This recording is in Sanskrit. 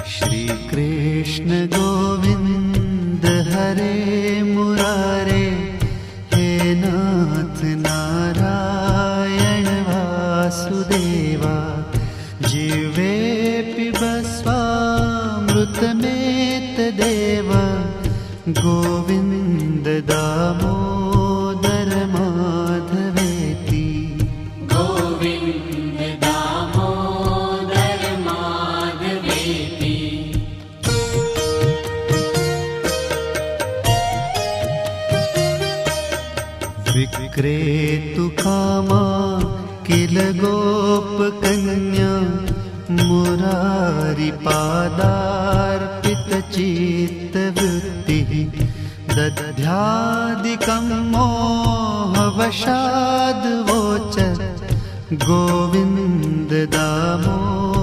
श्री कृष्ण गोविंद हरे मुरारे, हे नाथ नारायण वासुदेवा। जीवे पिबस्वामृतमेतदेव, गोविंद दामोदर माधवेति। गोविंद दामोदर माधवेति। विक्रेतु कामा किल गोपकन्या, मुरारिपादार्पितचित्तवृत्तिः। दध्यादिकं मोहवशाद्वोचत्, गोविन्द दामोदर